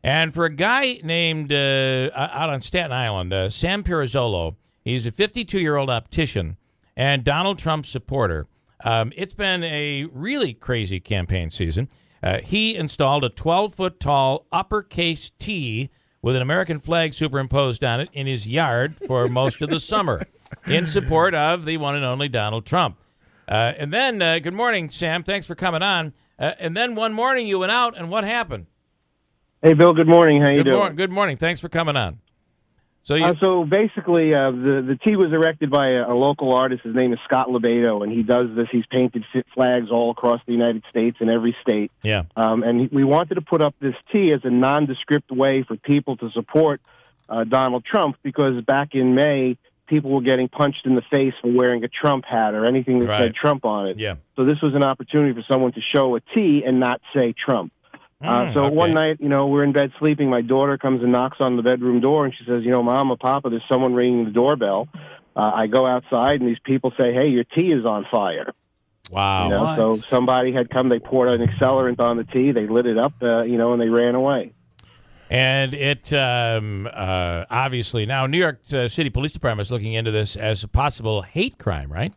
And for a guy named out on Staten Island, Sam Pirazzolo, he's a 52-year-old optician and Donald Trump supporter. It's been a really crazy campaign season. He installed a 12-foot-tall uppercase T with an American flag superimposed on it in his yard for most of the summer in support of the one and only Donald Trump. And then, good morning, Sam. Thanks for coming on. And then one morning you went out, and what happened? Hey, Bill, good morning. How you doing? Good morning. Thanks for coming on. So basically, the T was erected by a local artist. His name is Scott Lebedo, and he does this. He's painted flags all across the United States in every state. Yeah. And we wanted to put up this T as a nondescript way for people to support Donald Trump, because back in May, people were getting punched in the face for wearing a Trump hat or anything that said Trump on it. Yeah. So this was an opportunity for someone to show a T and not say Trump. One night, we're in bed sleeping. My daughter comes and knocks on the bedroom door, and she says, Mom or Papa, there's someone ringing the doorbell. I go outside, and these people say, hey, your tea is on fire. Wow. So somebody had come. They poured an accelerant on the tea. They lit it up, and they ran away. And it obviously now New York City Police Department is looking into this as a possible hate crime, right?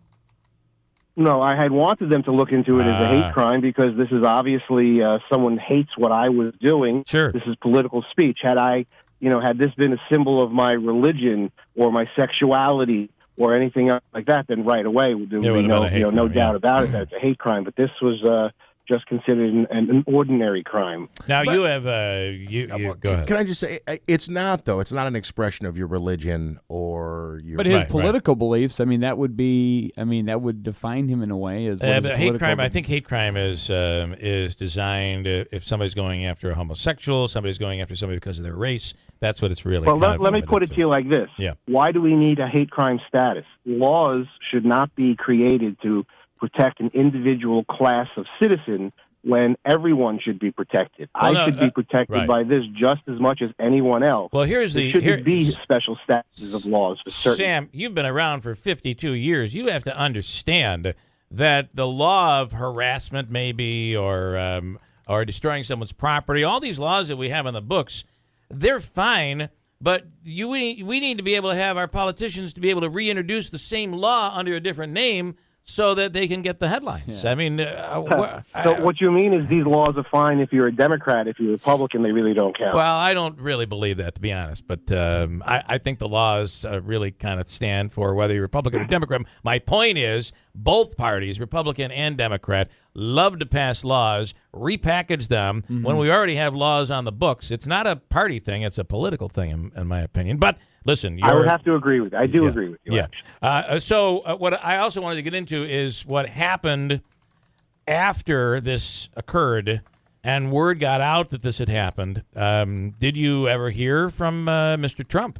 No, I had wanted them to look into it as a hate crime, because this is obviously someone hates what I was doing. Sure. This is political speech. Had this been a symbol of my religion or my sexuality or anything else like that, then right away there would be no doubt about it that it's a hate crime. But this was just considered an ordinary crime. Now you have go ahead. Can I just say it's not, though? It's not an expression of your religion or your. But his political beliefs. That would be. That would define him in a way as. But hate crime. I think hate crime is designed if somebody's going after a homosexual, somebody's going after somebody because of their race. That's what it's really. Well, let me put it to you like this. Yeah. Why do we need a hate crime status? Laws should not be created to protect an individual class of citizen when everyone should be protected. I should be protected by this just as much as anyone else. Well, there shouldn't be special statuses of laws for certain. Sam, you've been around for 52 years. You have to understand that the law of harassment, maybe, or destroying someone's property, all these laws that we have in the books, they're fine. But we need to be able to have our politicians to be able to reintroduce the same law under a different name, so that they can get the headlines. Yeah. So what you mean is these laws are fine if you're a Democrat. If you're a Republican, they really don't count. Well, I don't really believe that, to be honest. But I think the laws really kind of stand for whether you're Republican or Democrat. My point is both parties, Republican and Democrat, love to pass laws, repackage them when we already have laws on the books. It's not a party thing. It's a political thing, in my opinion. But listen, I would have to agree with you. I do agree with you. Yeah. So what I also wanted to get into is what happened after this occurred and word got out that this had happened. Did you ever hear from Mr. Trump?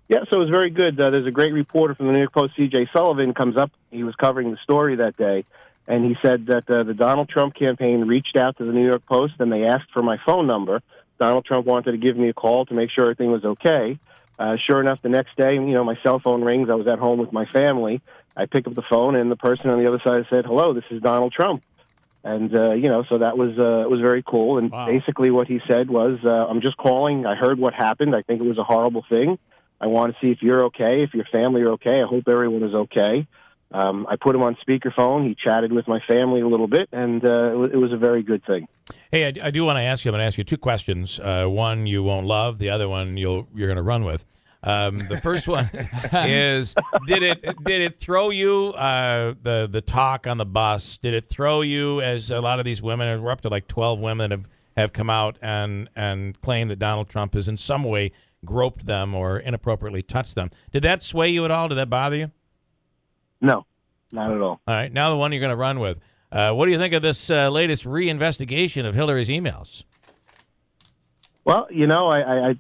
Yeah, so it was very good. There's a great reporter from the New York Post, C.J. Sullivan, comes up. He was covering the story that day, and he said that the Donald Trump campaign reached out to the New York Post, and they asked for my phone number. Donald Trump wanted to give me a call to make sure everything was okay. Sure enough, the next day, my cell phone rings. I was at home with my family. I pick up the phone, and the person on the other side said, "Hello, this is Donald Trump." And, so that was very cool. And basically what he said was, I'm just calling. I heard what happened. I think it was a horrible thing. I want to see if you're okay, if your family are okay. I hope everyone is okay. I put him on speakerphone. He chatted with my family a little bit, and it was a very good thing. Hey, I do want to ask you. I'm going to ask you two questions. One you won't love. The other one you're going to run with. The first one is: did it throw you the talk on the bus? Did it throw you, as a lot of these women, we're up to like 12 women have come out and claimed that Donald Trump has in some way groped them or inappropriately touched them? Did that sway you at all? Did that bother you? No, not at all. All right, now the one you're going to run with. What do you think of this latest reinvestigation of Hillary's emails? Well, I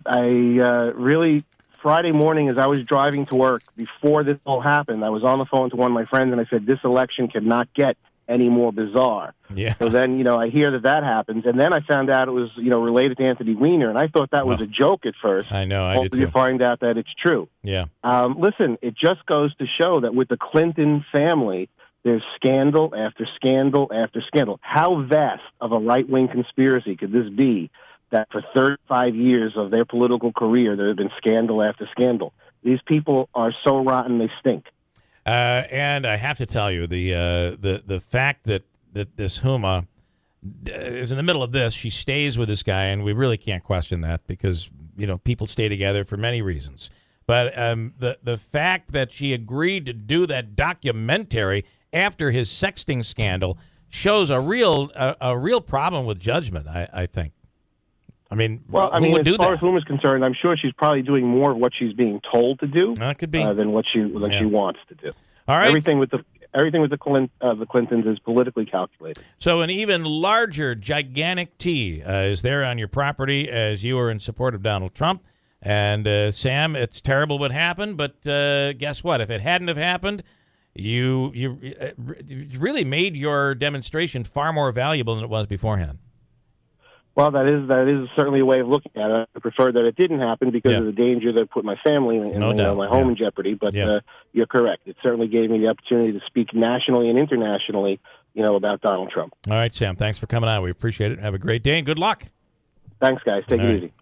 really, Friday morning as I was driving to work, before this all happened, I was on the phone to one of my friends, and I said, this election cannot get any more bizarre. Yeah. So then, I hear that happens, and then I found out it was, related to Anthony Weiner, and I thought that was a joke at first. I know, I did too. You find out that it's true. Yeah. Listen, it just goes to show that with the Clinton family, there's scandal after scandal after scandal. How vast of a right-wing conspiracy could this be that for 35 years of their political career, there have been scandal after scandal. These people are so rotten they stink. And I have to tell you, the fact that this Huma is in the middle of this, she stays with this guy, and we really can't question that because people stay together for many reasons. But the fact that she agreed to do that documentary after his sexting scandal shows a real problem with judgment. I think. I mean, who would do as far that? as Huma's concerned, I'm sure she's probably doing more of what she's being told to do That could be than what she wants to do. All right. Everything with the Clintons is politically calculated. So an even larger, gigantic T is there on your property as you are in support of Donald Trump. And Sam, it's terrible what happened, but guess what? If it hadn't have happened, you really made your demonstration far more valuable than it was beforehand. Well, that is certainly a way of looking at it. I prefer that it didn't happen because of the danger that put my family and my home in jeopardy. But you're correct. It certainly gave me the opportunity to speak nationally and internationally, about Donald Trump. All right, Sam. Thanks for coming on. We appreciate it. Have a great day and good luck. Thanks, guys. Take it easy.